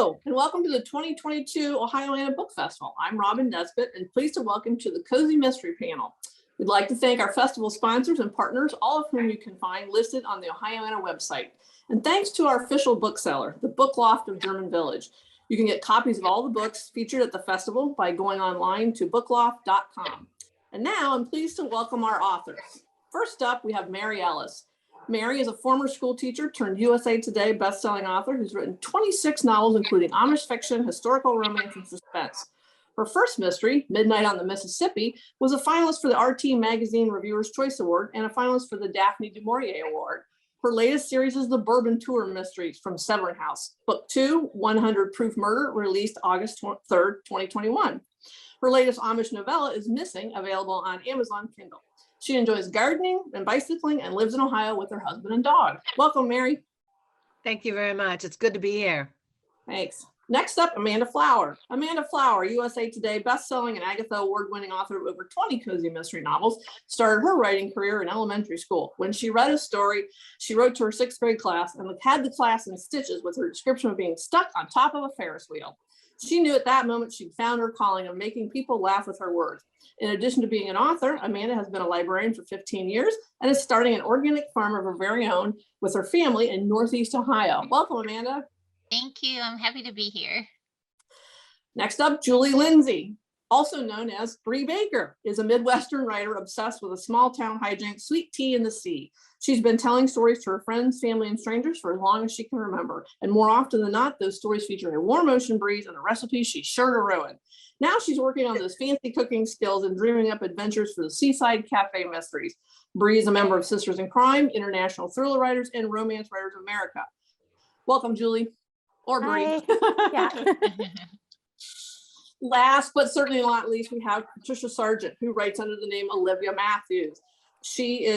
Hello, and welcome to the 2022 Ohioana Book Festival. I'm Robin Nesbitt, and pleased to welcome to the Cozy Mystery Panel. We'd like to thank our festival sponsors and partners, all of whom you can find listed on the Ohioana website. And thanks to our official bookseller, the Book Loft of German Village. You can get copies of all the books featured at the festival by going online to bookloft.com. And now I'm pleased to welcome our authors. First up, we have Mary Ellis. Mary is a former school teacher turned USA Today best-selling author who's written 26 novels, including Amish fiction, historical romance, and suspense. Her first mystery, Midnight on the Mississippi, was a finalist for the RT Magazine Reviewer's Choice Award and a finalist for the Daphne du Maurier Award. Her latest series is the Bourbon Tour Mysteries from Severn House. Book 2, 100 Proof Murder, released August 3rd, 2021. Her latest Amish novella is Missing, available on Amazon Kindle. She enjoys gardening and bicycling and lives in Ohio with her husband and dog. Welcome, Mary. Thank you very much. It's good to be here. Thanks. Next up, Amanda Flower. Amanda Flower, USA Today bestselling and Agatha Award-winning author of over 20 cozy mystery novels, started her writing career in elementary school. When she read a story, she wrote to her 6th grade class and had the class in stitches with her description of being stuck on top of a Ferris wheel. She knew at that moment she'd found her calling of making people laugh with her words. In addition to being an author, Amanda has been a librarian for 15 years and is starting an organic farm of her very own with her family in Northeast Ohio. Welcome, Amanda. Thank you. I'm happy to be here. Next up, Julie Lindsay, also known as Bree Baker, is a Midwestern writer obsessed with a small town hijink, Sweet Tea in the Sea. She's been telling stories to her friends, family, and strangers for as long as she can remember. And more often than not, those stories feature a warm ocean breeze and a recipe she's sure to ruin. Now she's working on those fancy cooking skills and dreaming up adventures for the Seaside Cafe Mysteries. Bree is a member of Sisters in Crime, International Thriller Writers, and Romance Writers of America. Welcome, Julie. Or Bree. Yeah. Last but certainly not least, we have Patricia Sargent, who writes under the name Olivia Matthews. She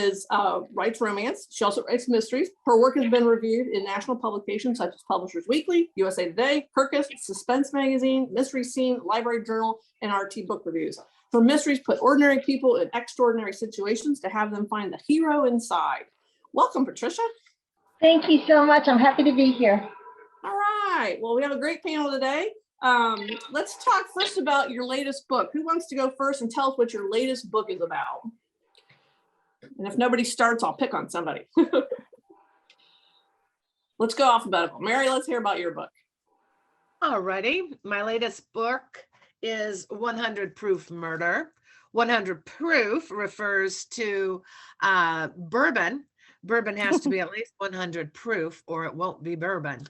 writes romance. She also writes mysteries. Her work has been reviewed in national publications such as Publishers Weekly, USA Today, Kirkus, Suspense Magazine, Mystery Scene, Library Journal, and RT Book Reviews. Her mysteries put ordinary people in extraordinary situations to have them find the hero inside. Welcome, Patricia. Thank you so much. I'm happy to be here. All right. Well, we have a great panel today. Let's talk first about your latest book. Who wants to go first and tell us what your latest book is about? And if nobody starts, I'll pick on somebody. Let's go alphabetical. Mary, let's hear about your book. All righty. My latest book is 100 Proof Murder. 100 Proof refers to bourbon. Bourbon has to be at least 100 proof or it won't be bourbon.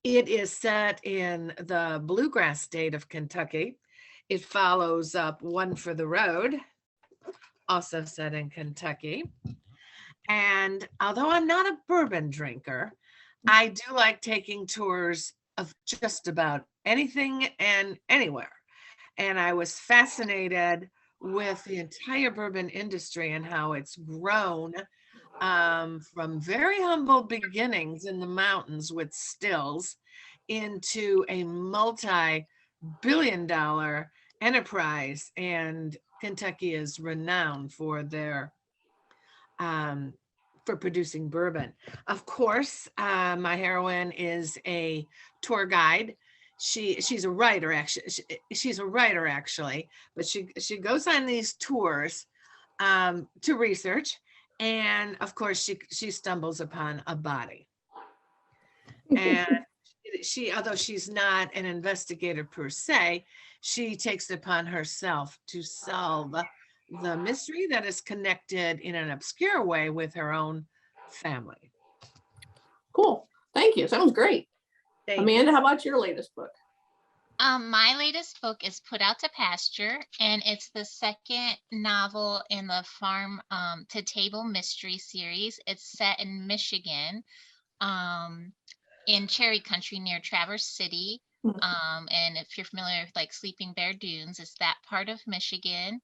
It is set in the bluegrass state of Kentucky. It follows up One for the Road, also set in Kentucky. And although I'm not a bourbon drinker, I do like taking tours of just about anything and anywhere. And I was fascinated with the entire bourbon industry and how it's grown from very humble beginnings in the mountains with stills into a multi-billion-dollar enterprise. And Kentucky is renowned for their for producing bourbon. Of course, my heroine is a tour guide. She's a writer actually. She's a writer actually, but she goes on these tours to research, and of course she stumbles upon a body. And she, although she's not an investigator per se, she takes it upon herself to solve the mystery that is connected in an obscure way with her own family. Cool. Thank you. Sounds great. Amanda, how about your latest book? My latest book is Put Out to Pasture, and it's the second novel in the Farm to Table mystery series. It's set in Michigan, in Cherry Country near Traverse City. And if you're familiar with like Sleeping Bear Dunes, it's that part of Michigan.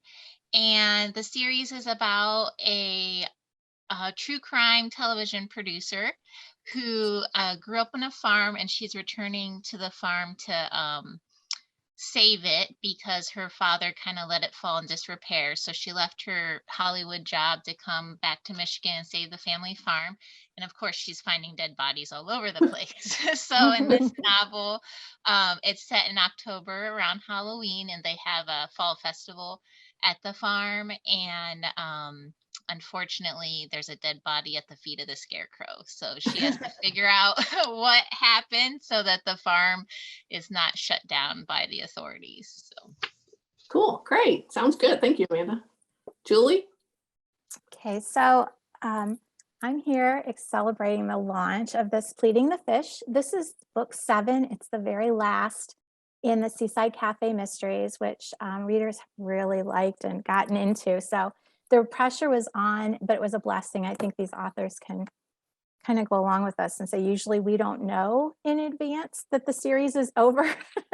And the series is about a true crime television producer who grew up on a farm, and she's returning to the farm to save it because her father kind of let it fall in disrepair. So she left her Hollywood job to come back to Michigan and save the family farm. And of course, she's finding dead bodies all over the place. So in this novel, it's set in October around Halloween, and they have a fall festival at the farm. And unfortunately, there's a dead body at the feet of the scarecrow. So she has to figure out what happened so that the farm is not shut down by the authorities. So Cool. Great. Sounds good. Thank you, Amanda. Julie? Okay, so I'm here celebrating the launch of this Pleading the Fish. This is book 7. It's the very last in the Seaside Cafe Mysteries, which readers have really liked and gotten into. So the pressure was on, but it was a blessing. I think these authors can kind of go along with us and say, usually we don't know in advance that the series is over,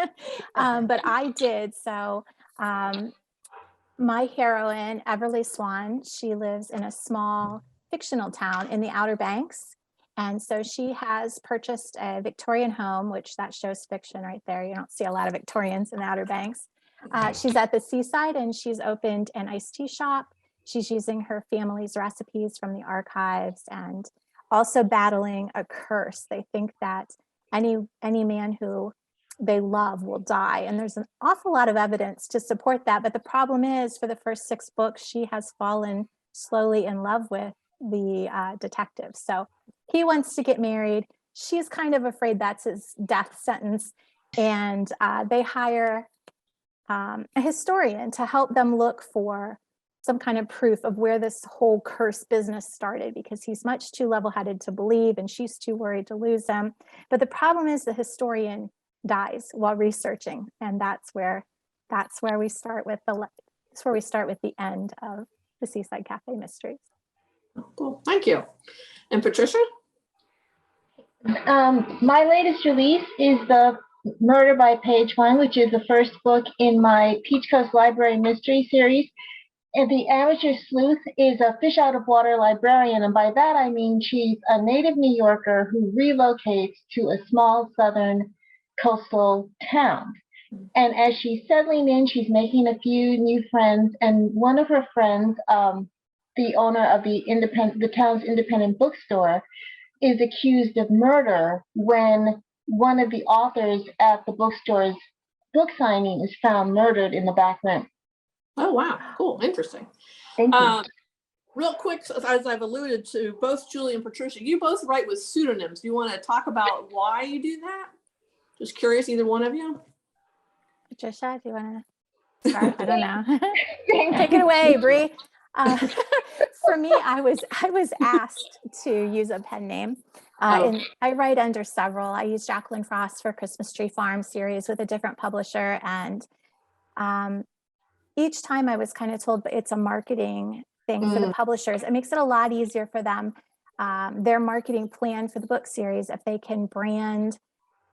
but I did. So my heroine, Everly Swan, she lives in a small fictional town in the Outer Banks. And so she has purchased a Victorian home, which that shows fiction right there. You don't see a lot of Victorians in the Outer Banks. She's at the seaside and she's opened an iced tea shop. She's using her family's recipes from the archives and also battling a curse. They think that any man who they love will die. And there's an awful lot of evidence to support that. But the problem is, for the first 6 books, she has fallen slowly in love with the detective. So he wants to get married. She's kind of afraid that's his death sentence. And they hire a historian to help them look for some kind of proof of where this whole curse business started, because he's much too level-headed to believe and she's too worried to lose him. But the problem is the historian dies while researching, and that's where we start with the end of the Seaside Cafe Mysteries. Cool. Thank you. And Patricia? My latest release is the Murder by Page One, which is the first book in my Peach Coast Library Mystery Series. And the amateur sleuth is a fish out of water librarian. And by that, I mean she's a native New Yorker who relocates to a small southern coastal town. And as she's settling in, she's making a few new friends. And one of her friends, the owner of the town's independent bookstore, is accused of murder when one of the authors at the bookstore's book signing is found murdered in the back room. Oh, wow. Cool. Interesting. Thank you. Real quick, as I've alluded to, both Julie and Patricia, you both write with pseudonyms. Do you want to talk about why you do that? Just curious, either one of you. Patricia, do you want to start? I don't know. Take it away, Bree. For me, I was asked to use a pen name. And I write under several. I use Jacqueline Frost for Christmas Tree Farm series with a different publisher. And each time I was kind of told, but it's a marketing thing for the publishers. It makes it a lot easier for them, their marketing plan for the book series, if they can brand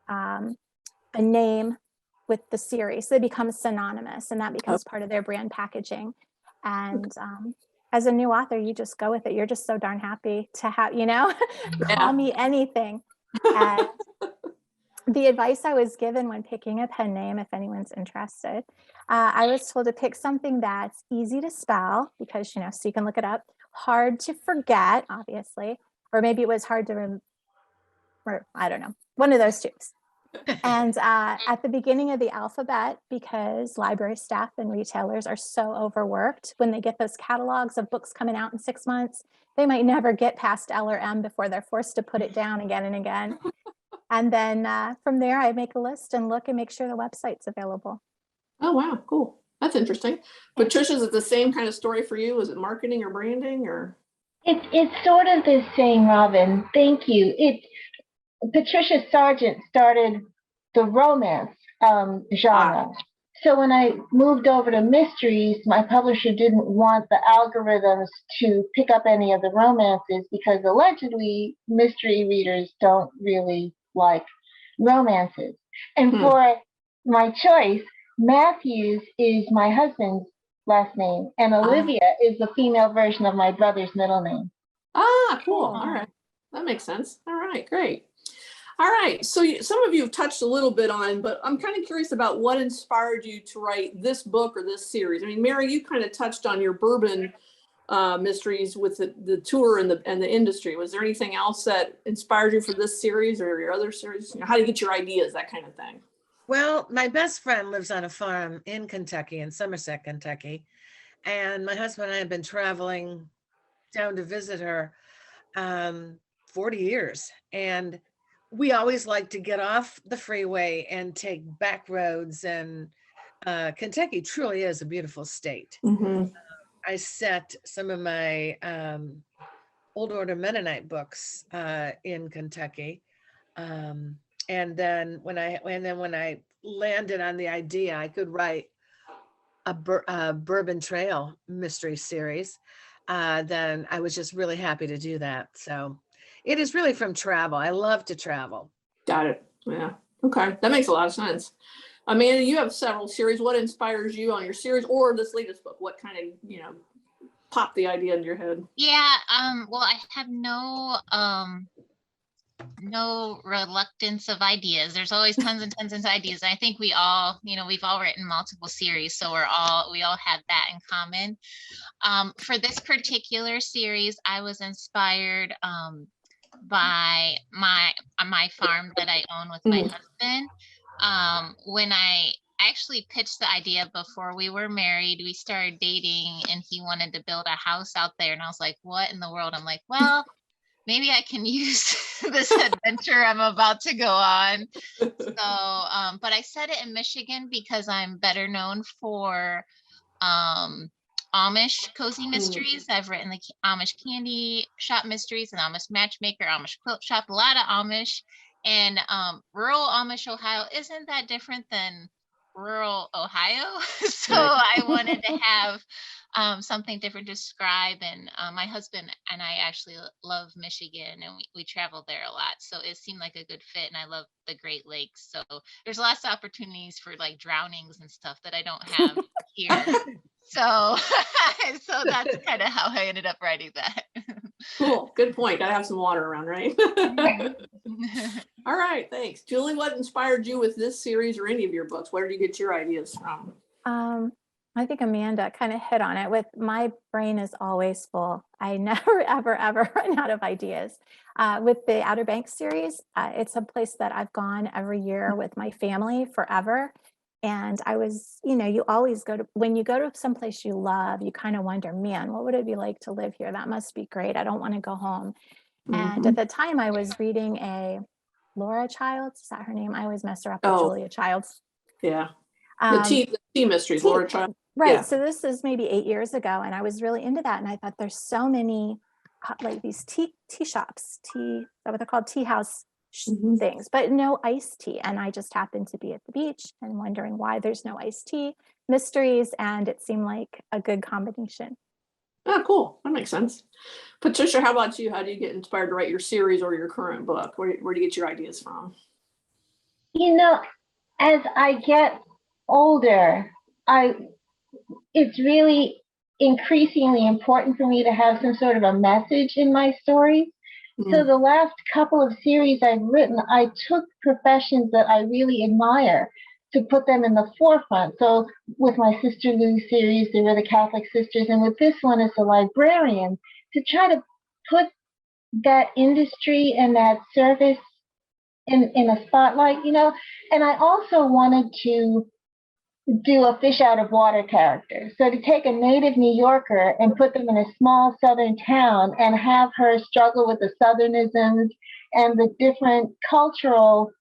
a name with the series. So they become synonymous, and that becomes part of their brand packaging. And as a new author, you just go with it. You're just so darn happy to have, call me anything. And the advice I was given when picking a pen name, if anyone's interested, I was told to pick something that's easy to spell, because, so you can look it up, hard to forget, obviously, or maybe it was hard to remember, I don't know, one of those two. And at the beginning of the alphabet, because library staff and retailers are so overworked, when they get those catalogs of books coming out in 6 months, they might never get past L or M before they're forced to put it down again and again. And then from there, I make a list and look and make sure the website's available. Oh, wow. Cool. That's interesting. Patricia, is it the same kind of story for you? Is it marketing or branding, or? It's sort of the same, Robin. Thank you. Patricia Sargent started the romance genre. So when I moved over to mysteries, my publisher didn't want the algorithms to pick up any of the romances, because allegedly mystery readers don't really like romances. And for my choice, Matthews is my husband's last name, and Olivia is the female version of my brother's middle name. Cool. All right. That makes sense. All right, great. All right, so some of you have touched a little bit on, but I'm kind of curious about what inspired you to write this book or this series. I mean, Mary, you kind of touched on your bourbon mysteries with the tour and the industry. Was there anything else that inspired you for this series or your other series? You know, how do you get your ideas, that kind of thing? Well, my best friend lives on a farm in Kentucky, in Somerset, Kentucky. And my husband and I have been traveling down to visit her 40 years. And we always like to get off the freeway and take back roads. And Kentucky truly is a beautiful state. Mm-hmm. I set some of my Old Order Mennonite books in Kentucky, and then when I landed on the idea I could write a Bourbon Trail mystery series, then I was just really happy to do that. So it is really from travel. I love to travel. Got it. Yeah. Okay, that makes a lot of sense. Amanda, you have several series. What inspires you on your series or this latest book? What kind of, popped the idea in your head? Yeah, well, I have no reluctance of ideas. There's always tons and tons of ideas. I think we all, we've all written multiple series, so we all have that in common. For this particular series, I was inspired by my farm that I own with my husband. When I actually pitched the idea before we were married, we started dating and he wanted to build a house out there. And I was like, what in the world? I'm like, well, maybe I can use this adventure I'm about to go on. So, but I set it in Michigan because I'm better known for Amish cozy mysteries. I've written the Amish candy shop mysteries and Amish matchmaker, Amish quilt shop, a lot of Amish. And rural Amish Ohio isn't that different than rural Ohio. So I wanted to have something different to describe. And my husband and I actually love Michigan and we travel there a lot. So it seemed like a good fit. And I love the Great Lakes. So there's lots of opportunities for like drownings and stuff that I don't have here. So that's kind of how I ended up writing that. Cool. Good point. Gotta have some water around, right? All right. Thanks. Julie, what inspired you with this series or any of your books? Where did you get your ideas from? I think Amanda kind of hit on it. With my brain is always full. I never, ever run out of ideas. With the Outer Banks series, it's a place that I've gone every year with my family forever. And I was, you always when you go to someplace you love, you kind of wonder, man, what would it be like to live here? That must be great. I don't want to go home. And at the time I was reading a Laura Childs, is that her name? I always mess her up with Julia Childs. Yeah. The tea mysteries, Laura Childs. Right. Yeah. So this is maybe 8 years ago. And I was really into that. And I thought there's so many like these tea shops, is that what they're called? Tea house things, but no iced tea. And I just happened to be at the beach and wondering why there's no iced tea mysteries. And it seemed like a good combination. Oh, cool. That makes sense. Patricia, how about you? How do you get inspired to write your series or your current book? Where do you get your ideas from? As I get older, it's really increasingly important for me to have some sort of a message in my stories. So the last couple of series I've written, I took professions that I really admire to put them in the forefront. So with my Sister Lou series, they were the Catholic sisters, and with this one, it's a librarian, to try to put that industry and that service in a spotlight, And I also wanted to do a fish out of water character. So to take a native New Yorker and put them in a small southern town and have her struggle with the southernisms and the different cultural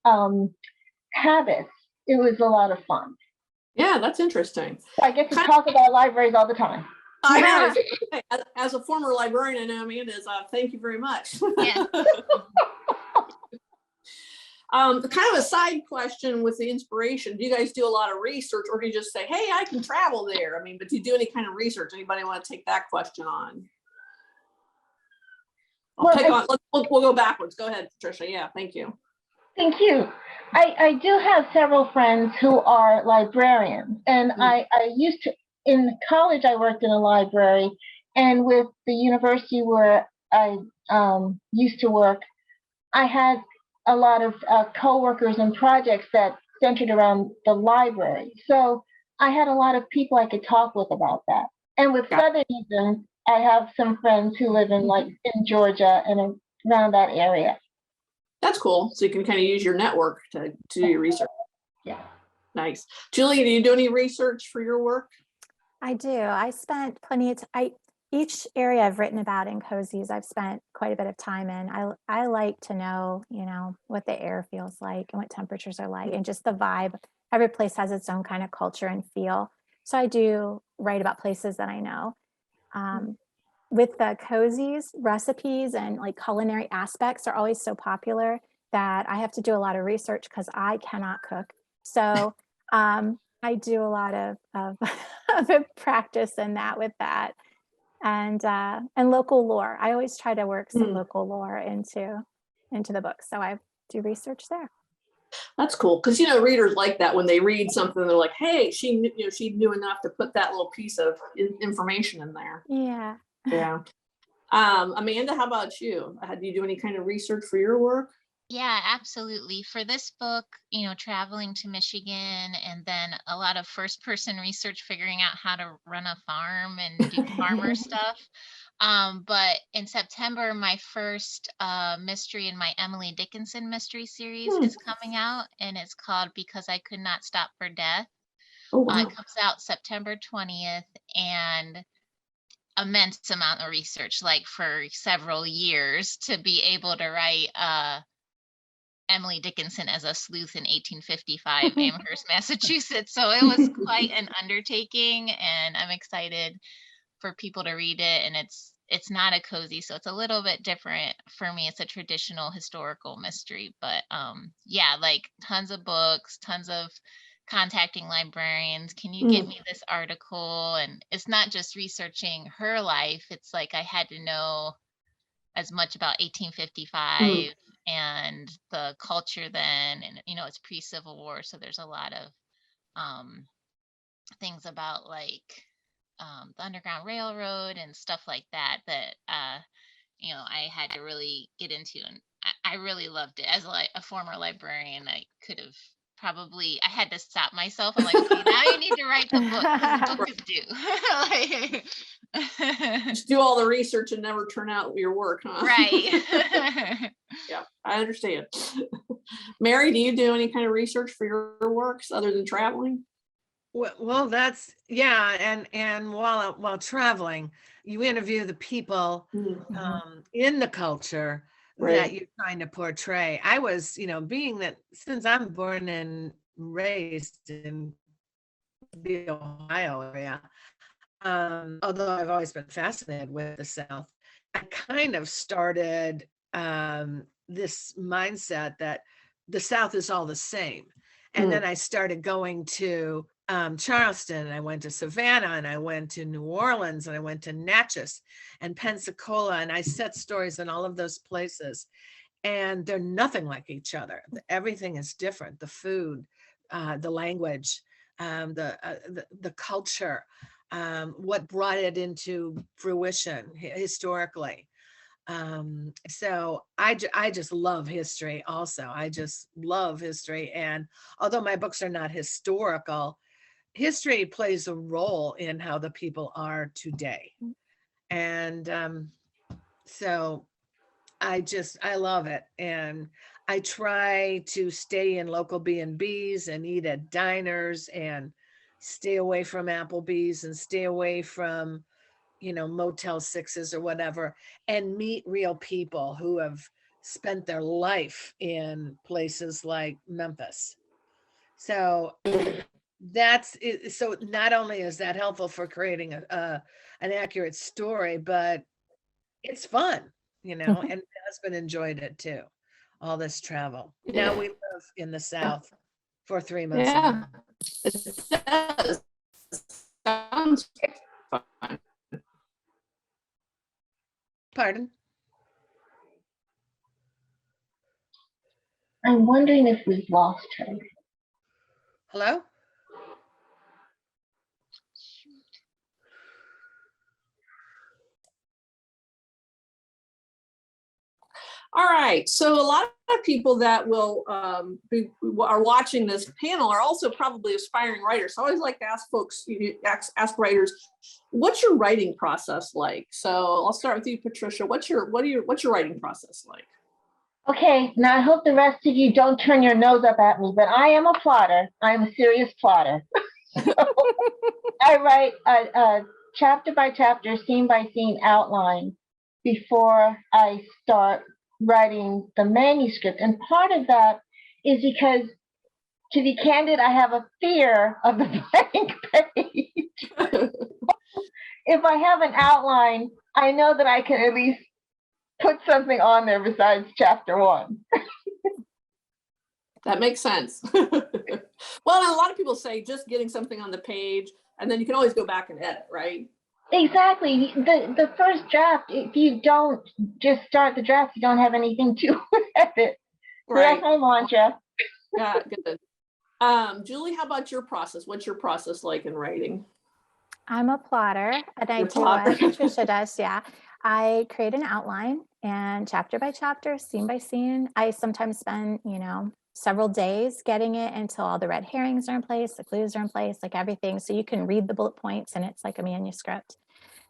habits, it was a lot of fun. Yeah, that's interesting. So I get to talk about libraries all the time. I know. As a former librarian, I know Amanda is. Thank you very much. Yeah. Kind of a side question with the inspiration. Do you guys do a lot of research, or do you just say, "Hey, I can travel there"? I mean, but do you do any kind of research? Anybody want to take that question on? We'll go backwards. Go ahead, Patricia. Yeah, thank you. Thank you. I do have several friends who are librarians, and I used to, in college, I worked in a library, and with the university where I used to work, I had a lot of co-workers and projects that centered around the library. So I had a lot of people I could talk with about that. And with Southernism, I have some friends who live in Georgia and around that area. That's cool. So you can kind of use your network to do your research. Yeah. Nice. Julie, do you do any research for your work? I do. I spent plenty of time. Each area I've written about in cozies, I've spent quite a bit of time in. I like to know, what the air feels like and what temperatures are like and just the vibe. Every place has its own kind of culture and feel. So I do write about places that I know. With the cozies, recipes and like culinary aspects are always so popular that I have to do a lot of research because I cannot cook. So I do a lot of practice in that with that. And local lore. I always try to work some local lore into the book. So I do research there. That's cool. Because, readers like that when they read something, they're like, hey, she knew enough to put that little piece of information in there. Yeah. Yeah. Amanda, how about you? Do you do any kind of research for your work? Yeah, absolutely. For this book, traveling to Michigan and then a lot of first person research, figuring out how to run a farm and do farmer stuff. But in September, my first mystery in my Emily Dickinson mystery series is coming out, and it's called Because I Could Not Stop for Death. Oh, wow. It comes out September 20th, and immense amount of research, like for several years, to be able to write Emily Dickinson as a sleuth in 1855 Amherst, Massachusetts. So it was quite an undertaking, and I'm excited for people to read it. And it's not a cozy, so it's a little bit different for me. It's a traditional historical mystery, but yeah, like tons of books, tons of contacting librarians. Can you get me this article? And it's not just researching her life. It's like I had to know as much about 1855 and the culture then, and it's pre-Civil War, so there's a lot of things about like the Underground Railroad and stuff like that I had to really get into, and I really loved it. As a former librarian, I could have probably, I had to stop myself. I'm like, okay, now you need to write the book because the book is due. Just do all the research and never turn out your work, huh? Right. Yeah, I understand. Mary, do you do any kind of research for your works other than traveling? Well, that's and while traveling, you interview the people in the culture that you're trying to portray. I was, being that since I'm born and raised in the Ohio area, although I've always been fascinated with the South, I kind of started this mindset that the South is all the same. And then I started going to Charleston, and I went to Savannah, and I went to New Orleans, and I went to Natchez and Pensacola, and I set stories in all of those places. And they're nothing like each other. Everything is different. The food, the language, the culture, what brought it into fruition historically. So I just love history also. I just love history. And although my books are not historical, history plays a role in how the people are today. And so I love it. And I try to stay in local B&Bs and eat at diners and stay away from Applebee's and stay away from Motel 6s or whatever, and meet real people who have spent their life in places like Memphis. So that's it. So not only is that helpful for creating an accurate story, but it's fun, and my husband enjoyed it too, all this travel. Now we live in the South for 3 months. Yeah, it does. Sounds fun. Pardon? I'm wondering if we've lost her. Hello? All right, so a lot of people that will are watching this panel are also probably aspiring writers. So I always like to ask folks, ask writers, what's your writing process like? So I'll start with you, Patricia. What's your writing process like? Okay, now I hope the rest of you don't turn your nose up at me, but I am a plotter. I am a serious plotter. So I write a chapter by chapter, scene by scene outline before I start writing the manuscript. And part of that is because, to be candid, I have a fear of the blank page. If I have an outline, I know that I can at least put something on there besides chapter 1. That makes sense. Well, and a lot of people say just getting something on the page, and then you can always go back and edit, right? Exactly. The first draft, if you don't just start the draft, you don't have anything to edit. So Right. that's my mantra. Yeah, good. Julie, how about your process? What's your process like in writing? I'm a plotter, and I You're a do what plotter. Patricia does. Yeah. I create an outline, and chapter by chapter, scene by scene, I sometimes spend, several days getting it until all the red herrings are in place, the clues are in place, like everything. So you can read the bullet points and it's like a manuscript.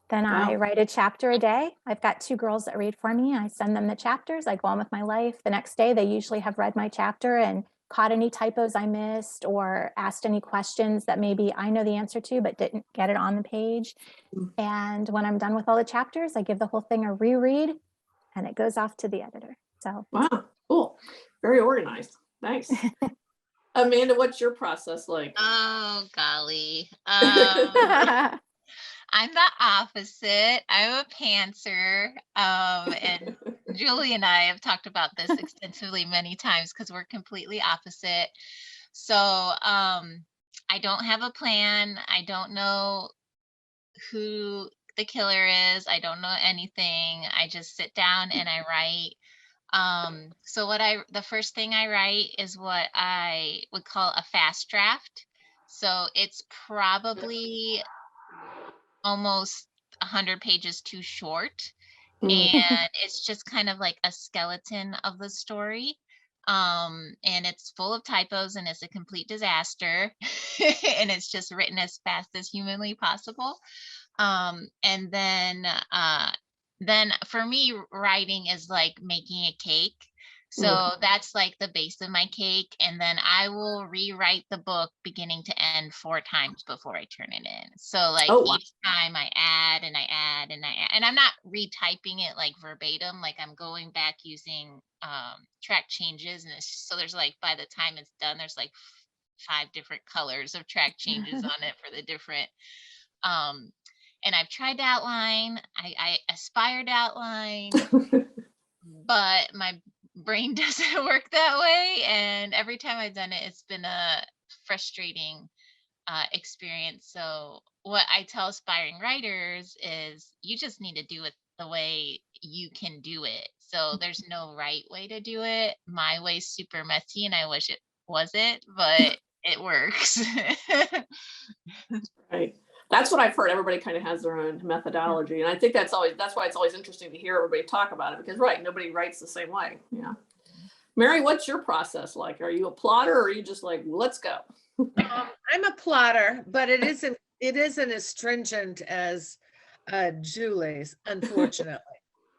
Then I Wow. write a chapter a day. I've got 2 girls that read for me. I send them the chapters. I go on with my life. The next day, they usually have read my chapter and caught any typos I missed or asked any questions that maybe I know the answer to, but didn't get it on the page. And when I'm done with all the chapters, I give the whole thing a reread and it goes off to the editor. So Wow, cool. Very organized. Nice. Amanda, what's your process like? Oh, golly. I'm the opposite. I'm a pantser. And Julie and I have talked about this extensively many times because we're completely opposite. So I don't have a plan. I don't know who the killer is. I don't know anything. I just sit down and I write. So the first thing I write is what I would call a fast draft. So it's probably almost 100 pages too short. And it's just kind of like a skeleton of the story. And it's full of typos and it's a complete disaster. And it's just written as fast as humanly possible. And then for me, writing is like making a cake. So that's like the base of my cake. And then I will rewrite the book beginning to end 4 times before I turn it in. So like each time I add and I add and I add, and I'm not retyping it like verbatim, like I'm going back using track changes. And so there's like, by the time it's done, there's like 5 different colors of track changes on it for the different, and I've tried to outline, I aspired to outline, but my brain doesn't work that way. And every time I've done it, it's been a frustrating experience. So what I tell aspiring writers is you just need to do it the way you can do it. So there's no right way to do it. My way's super messy and I wish it wasn't, but it works. Right. That's what I've heard. Everybody kind of has their own methodology. And I think that's why it's always interesting to hear everybody talk about it because nobody writes the same way. Yeah. Mary, what's your process like? Are you a plotter or are you just like, let's go? I'm a plotter, but it isn't as stringent as Julie's, unfortunately.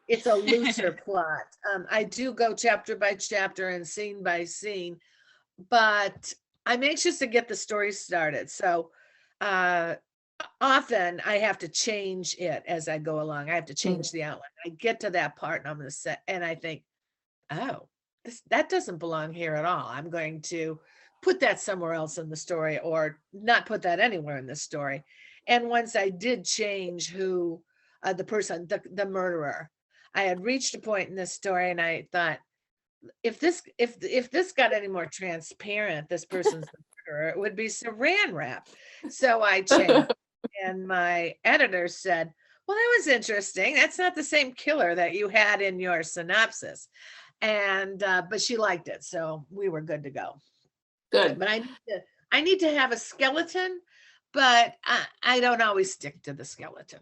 It's a looser plot. I do go chapter by chapter and scene by scene, but I'm anxious to get the story started. So often I have to change it as I go along. I have to change the outline. I get to that part and I'm going to set, and I think, oh, that doesn't belong here at all. I'm going to put that somewhere else in the story or not put that anywhere in the story. And once I did change who the person, the murderer, I had reached a point in this story and I thought, if this got any more transparent, this person's the murderer, it would be saran wrap. So I changed. And my editor said, well, that was interesting. That's not the same killer that you had in your synopsis. And but she liked it, so we were good to go. Good. But I need to have a skeleton, but I don't always stick to the skeleton.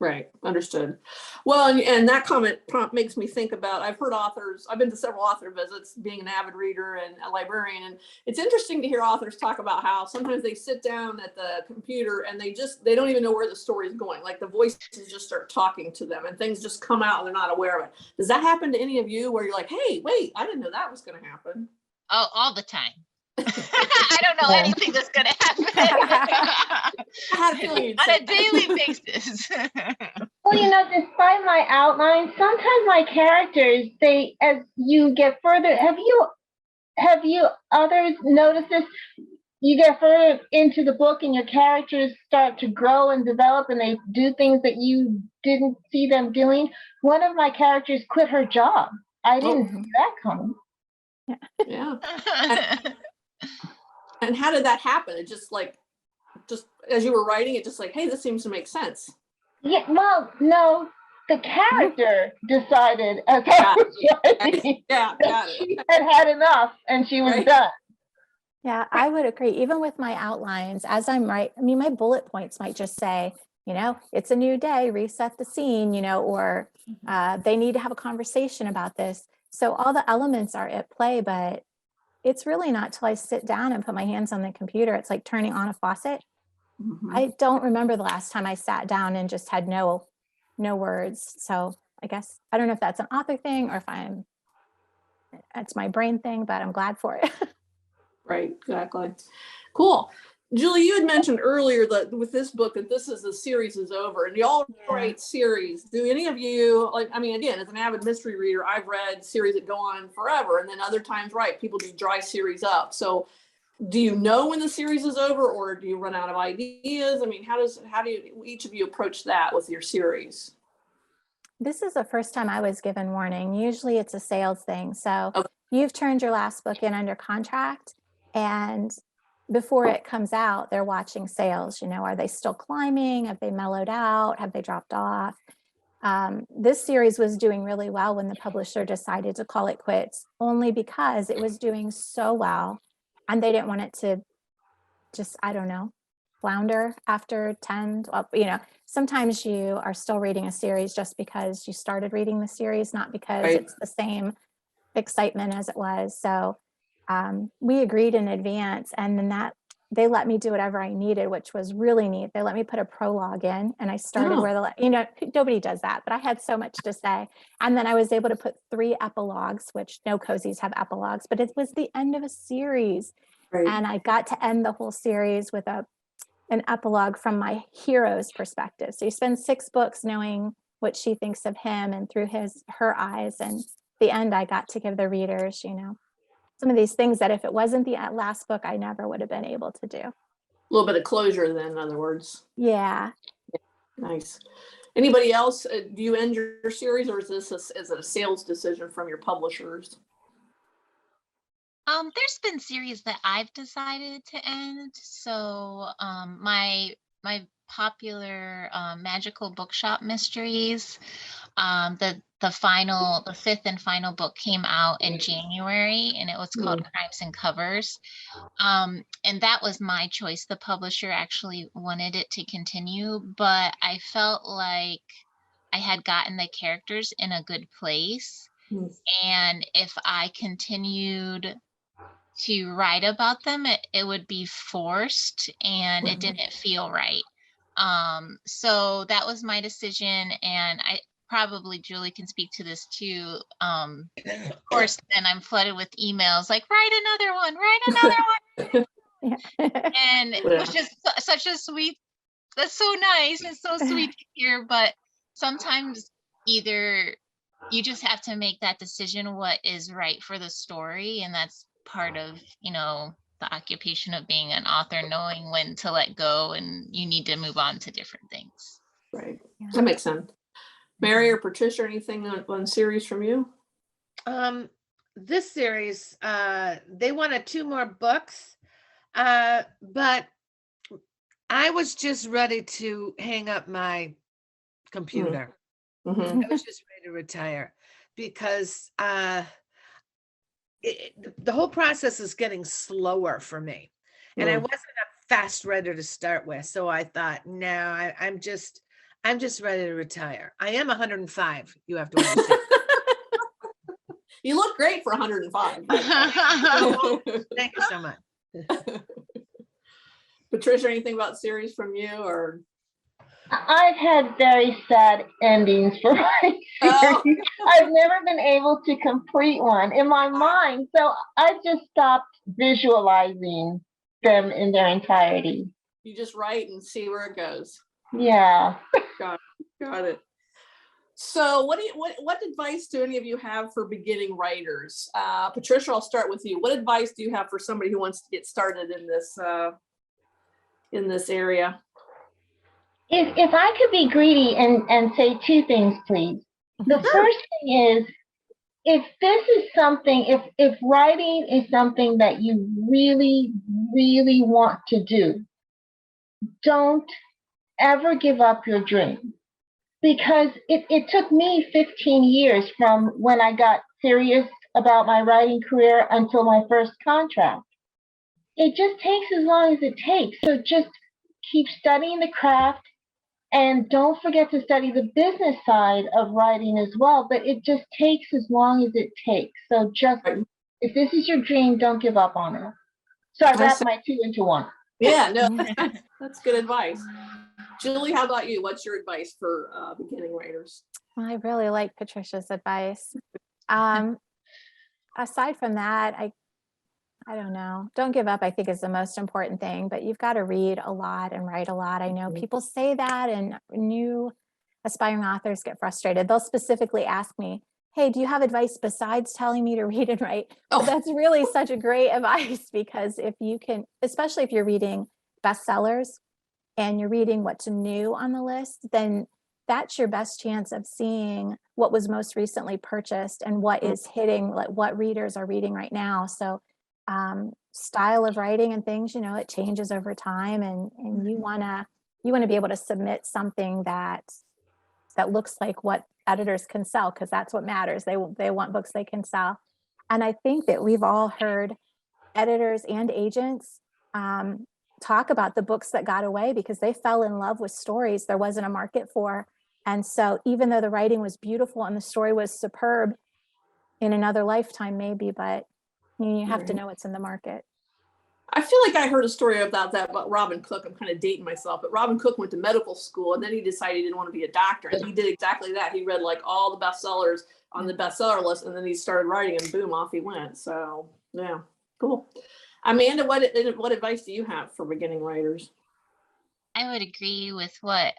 Right, understood. Well, and that comment prompt makes me think about, I've heard authors, I've been to several author visits being an avid reader and a librarian, and it's interesting to hear authors talk about how sometimes they sit down at the computer and they don't even know where the story is going. Like the voices just start talking to them and things just come out and they're not aware of it. Does that happen to any of you where you're like, hey, wait, I didn't know that was going to happen? Oh, all the time. I don't know Yeah. anything that's going to happen I had a feeling you'd on say a daily basis. Well, despite my outline, sometimes my characters, as you get further, have you others noticed this? You get further into the book and your characters start to grow and develop and they do things that you didn't see them doing. One of my characters quit her job. I didn't see that coming. Yeah. And how did that happen? It just as you were writing it, just like, hey, this seems to make sense. Yeah, well, no, the character decided as I was writing Yeah, that got it. she had enough and she was Right. done. Yeah, I would agree. Even with my outlines, as I'm writing, I mean, my bullet points might just say, it's a new day, reset the scene, or they need to have a conversation about this. So all the elements are at play, but it's really not till I sit down and put my hands on the computer. It's like turning on a faucet. Mhm. I don't remember the last time I sat down and just had no words. So I guess, I don't know if that's an author thing or if it's my brain thing, but I'm glad for it. Right, exactly. Cool. Julie, you had mentioned earlier that with this book that the series is over, and y'all write series. Do any of you, again, as an avid mystery reader, I've read series that go on forever, and then other times, right, people just dry series up. So do you know when the series is over, or do you run out of ideas? I mean, how do each of you approach that with your series? This is the first time I was given warning. Usually it's a sales thing. So Okay. You've turned your last book in under contract, and before it comes out, they're watching sales. Are they still climbing? Have they mellowed out? Have they dropped off? This series was doing really well when the publisher decided to call it quits, only because it was doing so well and they didn't want it to just, I don't know, flounder after 10, 12, sometimes you are still reading a series just because you started reading the series, not because Right. it's the same excitement as it was. So we agreed in advance, and then they let me do whatever I needed, which was really neat. They let me put a prologue in, and I started where nobody does that, but I had so much to say. And then I was able to put 3 epilogues, which no cozies have epilogues, but it was the end of a series. Right. And I got to end the whole series with an epilogue from my hero's perspective. So you spend 6 books knowing what she thinks of him and through her eyes. And the end, I got to give the readers, some of these things that if it wasn't the last book, I never would have been able to do. A little bit of closure then, in other words. Yeah. Nice. Anybody else? Do you end your series, or is it a sales decision from your publishers? There's been series that I've decided to end. So my popular magical bookshop mysteries, the 5th and final book came out in January, and it was called Crimes and Covers. And that was my choice. The publisher actually wanted it to continue, but I felt like I had gotten the characters in a good place. And if I continued to write about them, it would be forced, and it didn't feel right. So that was my decision, and I probably Julie can speak to this too. Of course, then I'm flooded with emails like, write another one. And which is such a sweet, that's so nice. It's so sweet to hear, but sometimes either you just have to make that decision what is right for the story, and that's part of the occupation of being an author, knowing when to let go and you need to move on to different things. Right. That makes sense. Mary or Patricia, anything on series from you? This series, they wanted 2 more books, but I was just ready to hang up my computer. Mm-hmm. I was just ready to retire because the whole process is getting slower for me, and I wasn't a fast writer to start with. So I thought, no, I'm just ready to retire. I am 105. You have to understand. You look great for 105. Thank you so much. Patricia, anything about series from you or? I've had very sad endings for my Oh. series. I've never been able to complete one in my mind, so I just stopped visualizing them in their entirety. You just write and see where it goes. Yeah. Got it. So what advice do any of you have for beginning writers? Patricia, I'll start with you. What advice do you have for somebody who wants to get started in this area? If I could be greedy and say two things, please. The first thing is, if this is something, if writing is something that you really, really want to do, don't ever give up your dream. Because it took me 15 years from when I got serious about my writing career until my first contract. It just takes as long as it takes. So just keep studying the craft, and don't forget to study the business side of writing as well. But it just takes as long as it takes. So just, if this is your dream, don't give up on it. So I wrapped my two into one. Yeah, no, that's good advice. Julie, how about you? What's your advice for beginning writers? I really like Patricia's advice. Aside from that, I don't know. Don't give up, I think, is the most important thing, but you've got to read a lot and write a lot. I know people say that, and new aspiring authors get frustrated. They'll specifically ask me, hey, do you have advice besides telling me to read and write? Oh. But that's really such a great advice, because if you can, especially if you're reading bestsellers and you're reading what's new on the list, then that's your best chance of seeing what was most recently purchased and what is hitting, like what readers are reading right now. So style of writing and things, it changes over time, and you want to be able to submit something that looks like what editors can sell, because that's what matters. They want books they can sell. And I think that we've all heard editors and agents talk about the books that got away because they fell in love with stories there wasn't a market for. And so even though the writing was beautiful and the story was superb in another lifetime, maybe, but you have to know what's in the market. I feel like I heard a story about that about Robin Cook. I'm kind of dating myself, but Robin Cook went to medical school and then he decided he didn't want to be a doctor. And he did exactly that. He read like all the bestsellers on the bestseller list, and then he started writing, and boom, off he went. So yeah, cool. Amanda, what advice do you have for beginning writers? I would agree with what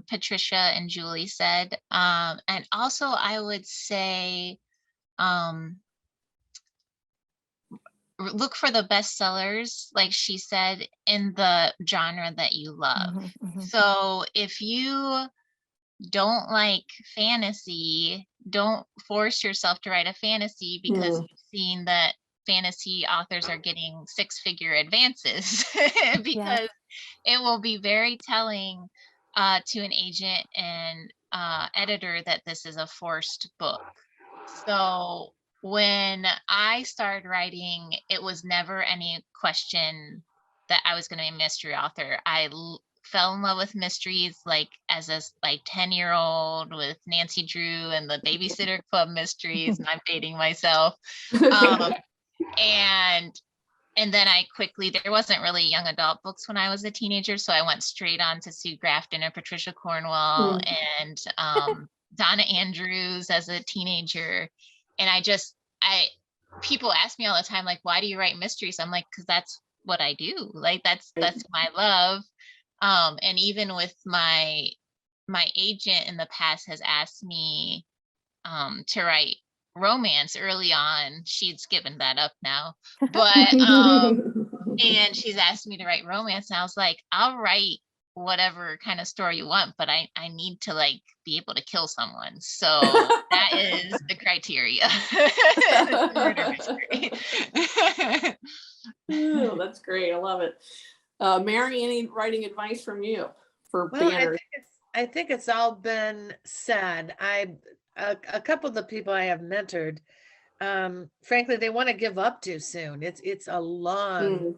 Patricia and Julie said. And also I would say, look for the bestsellers, like she said, in the genre that you love. So if you don't like fantasy, don't force yourself to write a fantasy because you've seen that fantasy authors are getting six-figure advances because it will be very telling to an agent and editor that this is a forced book. So when I started writing, it was never any question that I was going to be a mystery author. I fell in love with mysteries like as a 10-year-old with Nancy Drew and the Babysitter Club mysteries, and I'm dating myself. And then I quickly, there wasn't really young adult books when I was a teenager, so I went straight on to Sue Grafton and Patricia Cornwell and Donna Andrews as a teenager. And people ask me all the time, like, why do you write mysteries? I'm like, because that's what I do. Like, that's my love. And even with my agent in the past has asked me to write romance early on. She's given that up now, but and she's asked me to write romance, and I was like, I'll write whatever kind of story you want, but I need to like be able to kill someone. So that is the criteria. Murder mystery. Oh, that's great. I love it. Mary, any writing advice from you for beginners? I think it's all been said. A couple of the people I have mentored, frankly, they want to give up too soon. It's a long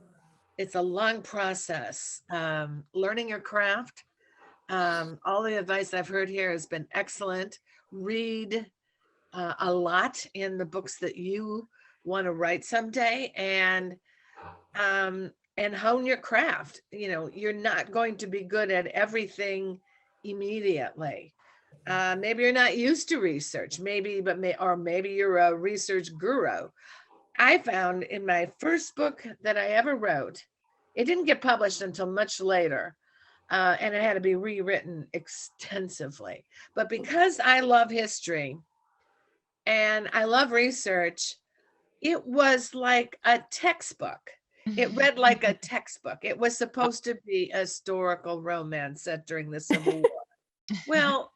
process. Learning your craft, All the advice I've heard here has been excellent. Read a lot in the books that you want to write someday, and hone your craft. You know, you're not going to be good at everything immediately. Maybe you're not used to research, maybe you're a research guru. I found in my first book that I ever wrote, it didn't get published until much later, and it had to be rewritten extensively. But because I love history and I love research, it was like a textbook. It read like a textbook. It was supposed to be a historical romance set during the Civil War. Well,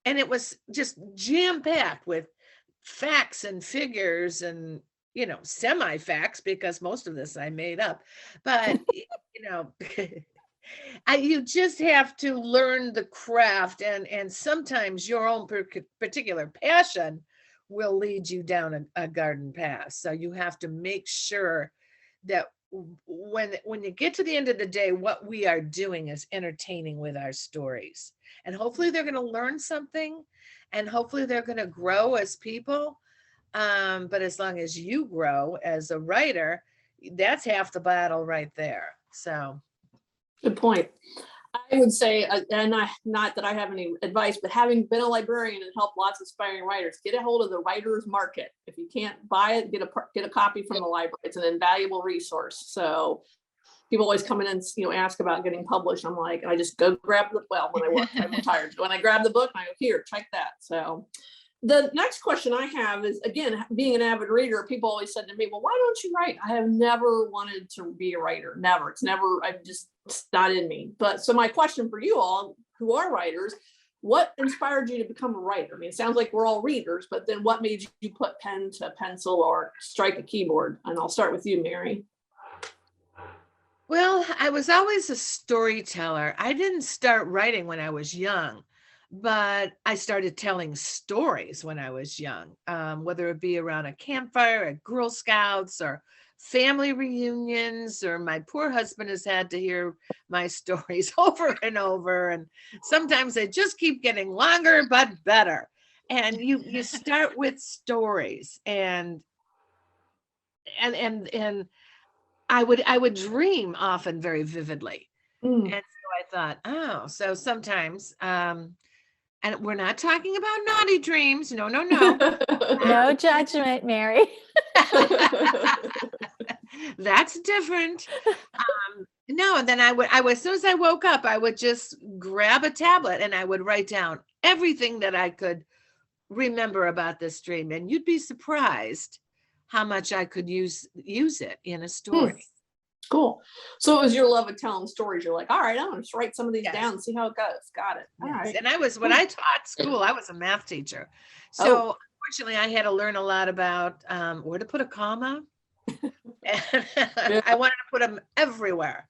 and it was just jam-packed with facts and figures and, you know, semi-facts, because most of this I made up. But, you know, you just have to learn the craft, and sometimes your own particular passion will lead you down a garden path. So you have to make sure that when you get to the end of the day, what we are doing is entertaining with our stories. And hopefully they're going to learn something, and hopefully they're going to grow as people. But as long as you grow as a writer, that's half the battle right there. So Good point. I would say, and not that I have any advice, but having been a librarian and helped lots of aspiring writers, get a hold of the writer's market. If you can't buy it, get a copy from the library. It's an invaluable resource. So people always come in and, you know, ask about getting published. I'm like, I just go grab when I work, I'm retired. When I grab the book, I go, here, check that. So the next question I have is, again, being an avid reader, people always said to me, well, why don't you write? I have never wanted to be a writer. Never. It's not in me. But so my question for you all who are writers, what inspired you to become a writer? I mean, it sounds like we're all readers, but then what made you put pen to pencil or strike a keyboard? And I'll start with you, Mary. Well, I was always a storyteller. I didn't start writing when I was young, but I started telling stories when I was young, whether it be around a campfire at Girl Scouts or family reunions, or my poor husband has had to hear my stories over and over. And sometimes they just keep getting longer, but better. And you start with stories, and I would dream often very vividly. And so I thought, oh, so sometimes, and we're not talking about naughty dreams. No. No judgment, Mary. That's different. No, and then I would, as soon as I woke up, I would just grab a tablet and I would write down everything that I could remember about this dream. And you'd be surprised how much I could use it in a story. Cool. So it was your love of telling stories. You're like, all right, I'm going to write some of these down and see how it goes. Got it. All right. And when I taught school, I was a math teacher. So unfortunately, I had to learn a lot about where to put a comma. And I wanted to put them everywhere.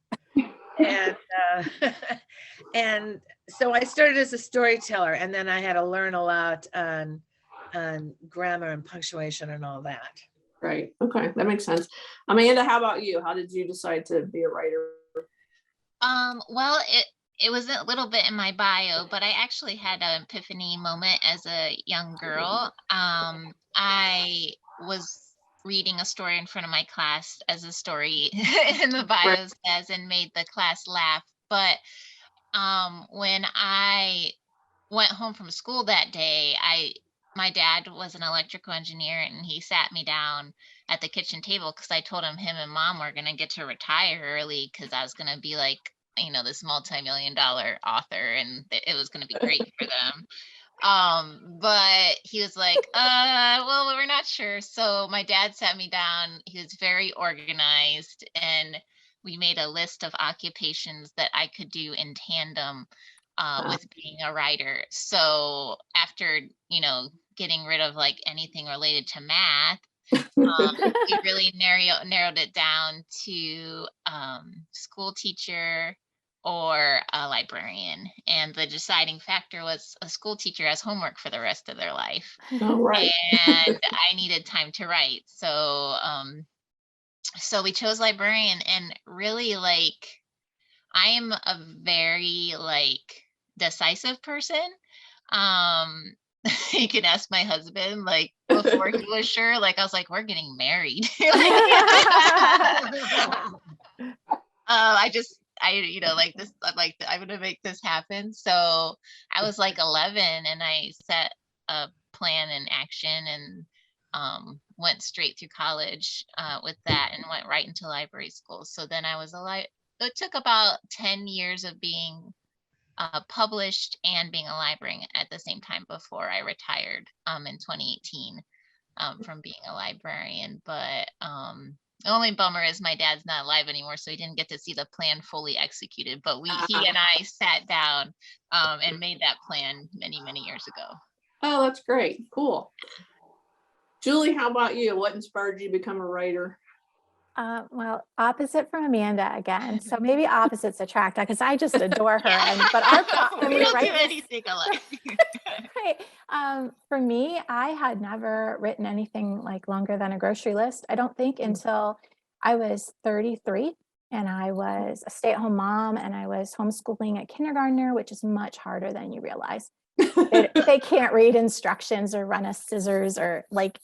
And so I started as a storyteller, and then I had to learn a lot on grammar and punctuation and all that. Right. Okay. That makes sense. Amanda, how about you? How did you decide to be a writer? Well, it was a little bit in my bio, but I actually had an epiphany moment as a young girl. I was reading a story in front of my class, as a story in the bio says, and made the class laugh. But when I went home from school that day, my dad was an electrical engineer, and he sat me down at the kitchen table because I told him and mom were going to get to retire early because I was going to be like, you know, this multi-million-dollar author, and it was going to be great for them. But he was like, well, we're not sure. So my dad sat me down. He was very organized, and we made a list of occupations that I could do in tandem with being a writer. So after, you know, getting rid of like anything related to math, we really narrowed it down to school teacher or a librarian. And the deciding factor was a school teacher has homework for the rest of their life. Oh, right. And I needed time to write. So so we chose librarian, and really, like, I am a very, like, decisive person. You can ask my husband, like before he was sure, like I was like, we're getting married. Like this, I'm like, I'm gonna make this happen. So I was like 11 and I set a plan in action and went straight through college with that and went right into library school. So then I was it took about 10 years of being published and being a librarian at the same time before I retired in 2018 from being a librarian. But the only bummer is my dad's not alive anymore, so he didn't get to see the plan fully executed. But he and I sat down and made that plan many, many years ago. Oh, that's great. Cool. Julie, how about you? What inspired you to become a writer? Well, opposite from Amanda again. So maybe opposites attract because I just adore her. But our we don't do anything alike. Right. For me, I had never written anything like longer than a grocery list. I don't think until I was 33 and I was a stay-at-home mom and I was homeschooling a kindergartner, which is much harder than you realize. They can't read instructions or run a scissors or like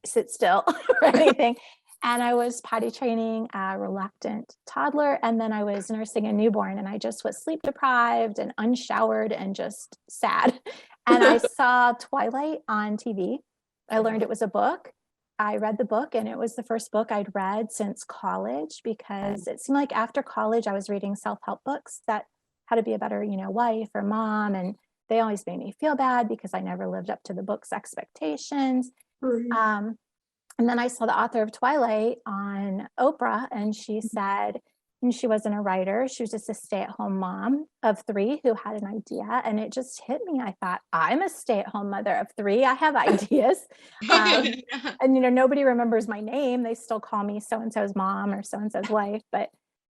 sit still or anything. And I was potty training a reluctant toddler. And then I was nursing a newborn and I just was sleep deprived and unshowered and just sad. And I saw Twilight on TV. I learned it was a book. I read the book and it was the first book I'd read since college because it seemed like after college, I was reading self-help books that how to be a better, wife or mom. And they always made me feel bad because I never lived up to the book's expectations. And then I saw the author of Twilight on Oprah, and she said, and she wasn't a writer, she was just a stay-at-home mom of 3 who had an idea, and it just hit me. I thought, I'm a stay-at-home mother of 3. I have ideas. And, nobody remembers my name. They still call me so-and-so's mom or so-and-so's wife. But,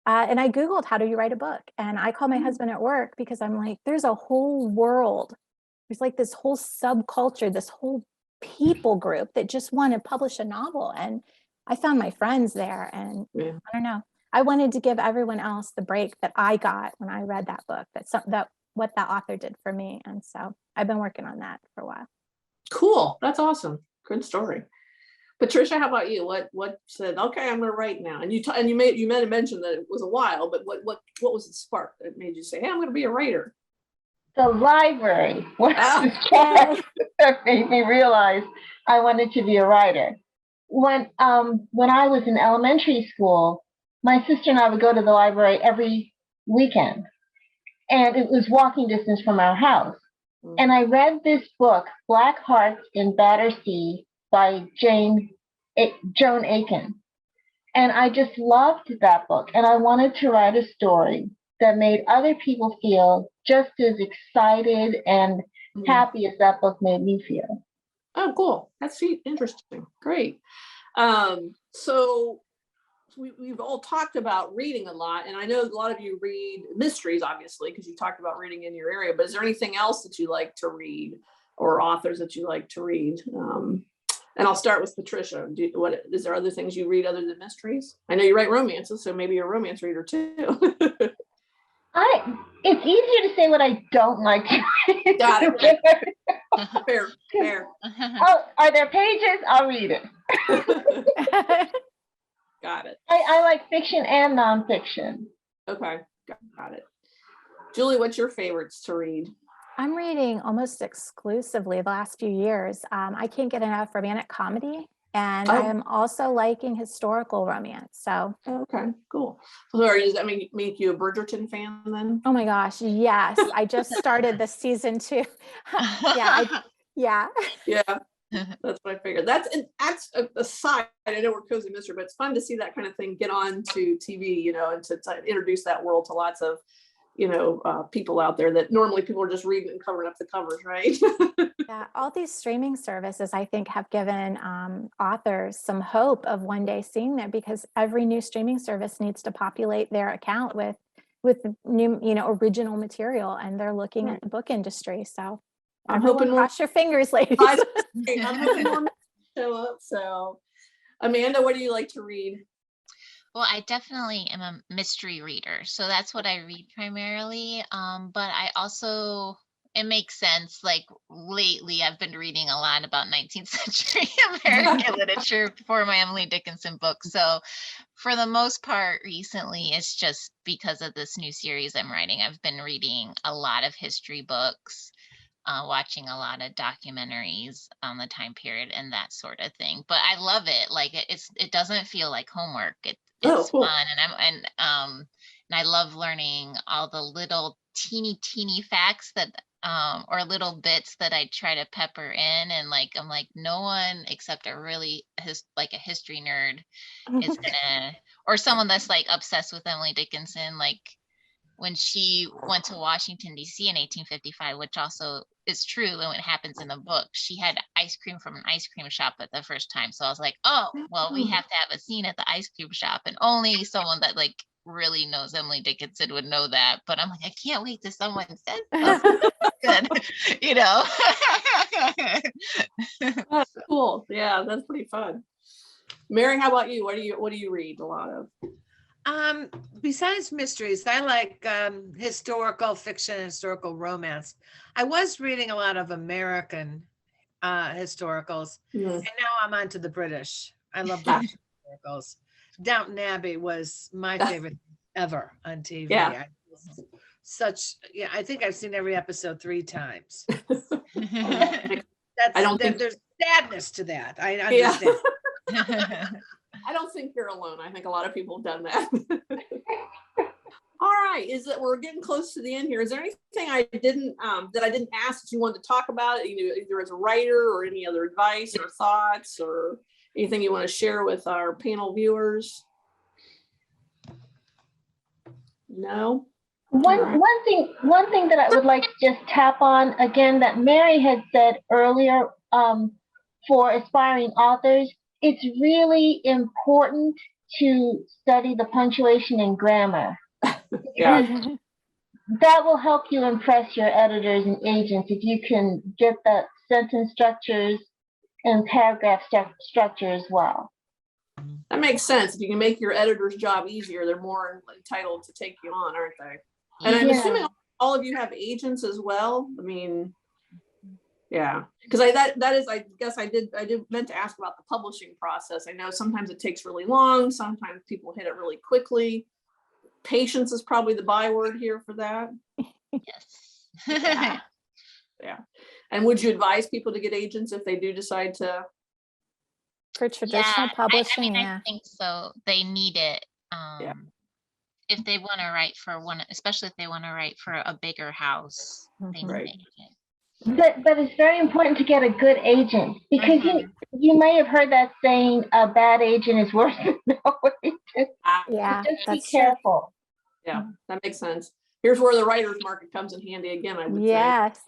and I Googled, how do you write a book? And I called my husband at work because I'm like, there's a whole world. There's like this whole subculture, this whole people group that just want to publish a novel. And I found my friends there. And I don't know, I wanted to give everyone else the break that I got when I read that book, that what that author did for me. And so I've been working on that for a while. Cool. That's awesome. Good story. Patricia, how about you? What said, okay, I'm going to write now? And you might have mentioned that it was a while, but what was the spark that made you say, hey, I'm going to be a writer? The library was the spark that made me realize I wanted to be a writer. When I was in elementary school, my sister and I would go to the library every weekend, and it was walking distance from our house. And I read this book, Black Hearts in Battersea by Joan Aiken. And I just loved that book. And I wanted to write a story that made other people feel just as excited and happy as that book made me feel. Oh, cool. That's interesting. Great. So we've all talked about reading a lot, and I know a lot of you read mysteries, obviously, because you talked about reading in your area, but is there anything else that you like to read or authors that you like to read? And I'll start with Patricia. Is there other things you read other than mysteries? I know you write romances, so maybe you're a romance reader too. It's easier to say what I don't like to read. Got it. Fair. Oh, are there pages? I'll read it. Got it. I like fiction and nonfiction. Okay, got it. Julie, what's your favorites to read? I'm reading almost exclusively the last few years. I can't get enough romantic comedy. And I am also liking historical romance. So okay, cool. So does that make you a Bridgerton fan then? Oh my gosh, yes. I just started the season 2. Yeah. That's what I figured. That's a side. I know we're cozy mystery, but it's fun to see that kind of thing get on to TV, and to introduce that world to lots of people out there that normally people are just reading and covering up the covers, right? Yeah, all these streaming services, I think, have given authors some hope of one day seeing that, because every new streaming service needs to populate their account with new, original material, and they're looking at the book industry. So I'm hoping cross your fingers, ladies. I'm hoping more show up. So, Amanda, what do you like to read? Well, I definitely am a mystery reader, so that's what I read primarily. But I also, it makes sense. Like lately, I've been reading a lot about 19th century American literature for my Emily Dickinson book. So for the most part, recently, it's just because of this new series I'm writing. I've been reading a lot of history books, watching a lot of documentaries on the time period and that sort of thing. But I love it. Like it doesn't feel like homework. Oh, It's cool. fun, and I love learning all the little teeny facts that or little bits that I try to pepper in, and like I'm like, no one except a really like a history nerd is gonna, or someone that's like obsessed with Emily Dickinson, like when she went to Washington, D.C. in 1855, which also is true, and it happens in the book, she had ice cream from an ice cream shop at the first time. So I was like, oh, well, we have to have a scene at the ice cream shop. And only someone that like really knows Emily Dickinson would know that. But I'm like, I can't wait till someone says something good, you know? That's cool. Yeah, that's pretty fun. Mary, how about you? What do you read a lot of? Besides mysteries, I like historical fiction, historical romance. I was reading a lot of American historicals, and now I'm on to the British. I love British historicals. Downton Abbey was my favorite ever on TV. Yeah. I think I've seen every episode 3 times. I don't think there's sadness to that. I understand. I don't think you're alone. I think a lot of people have done that. All right, we're getting close to the end here. Is there anything I didn't ask that you wanted to talk about, either as a writer or any other advice or thoughts or anything you want to share with our panel viewers? No. One thing that I would like to just tap on again that Mary had said earlier, for aspiring authors, it's really important to study the punctuation and grammar. Yeah. That will help you impress your editors and agents if you can get the sentence structures and paragraph structure as well. That makes sense. If you can make your editor's job easier, they're more entitled to take you on, aren't they? And I'm assuming all of you have agents as well. I mean, yeah, because I guess I did meant to ask about the publishing process. I know sometimes it takes really long. Sometimes people hit it really quickly. Patience is probably the byword here for that. Yes. Yeah. And would you advise people to get agents if they do decide to? For traditional publishing, I think so. They need it. Yeah. If they want to write for one, especially if they want to write for a bigger house, they need Right. an agent. But it's very important to get a good agent, because you may have heard that saying, a bad agent is worse than no agent. yeah, Just be that's true. careful. Yeah, that makes sense. Here's where the writer's market comes in handy again, I would say. Yes.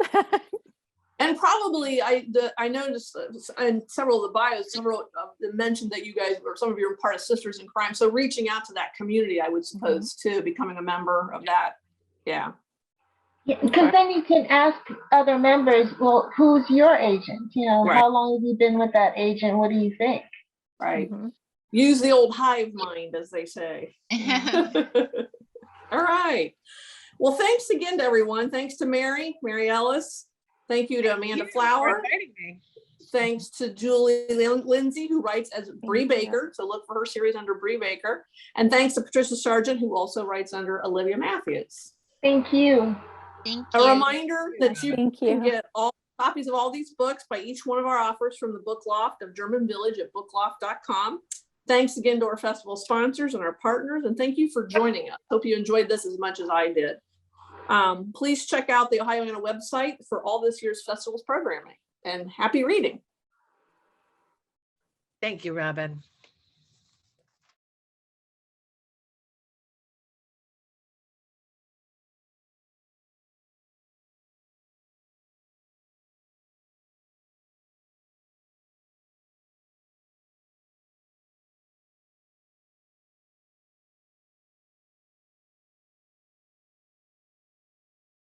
And probably I noticed in several of the bios, several of them mentioned that you guys, or some of you are part of Sisters in Crime. So reaching out to that community, I would suppose, too, becoming a member of that. Yeah. Because then you can ask other members, well, who's your agent? Right. How long have you been with that agent? What do you think? Right. Use the old hive mind, as they say. All right. Well, thanks again to everyone. Thanks to Mary Ellis. Thank you to Amanda Flower. Thanks to Julie Lindsay, who writes as Bree Baker. So look for her series under Bree Baker. And thanks to Patricia Sargent, who also writes under Olivia Matthews. Thank you. Thank A you. reminder that you can get all copies of all these books by each one of our authors from the Book Loft of German Village at bookloft.com. Thanks again to our festival sponsors and our partners, and thank you for joining us. Hope you enjoyed this as much as I did. Please check out the Ohioana website for all this year's festival's programming, and happy reading. Thank you, Robin.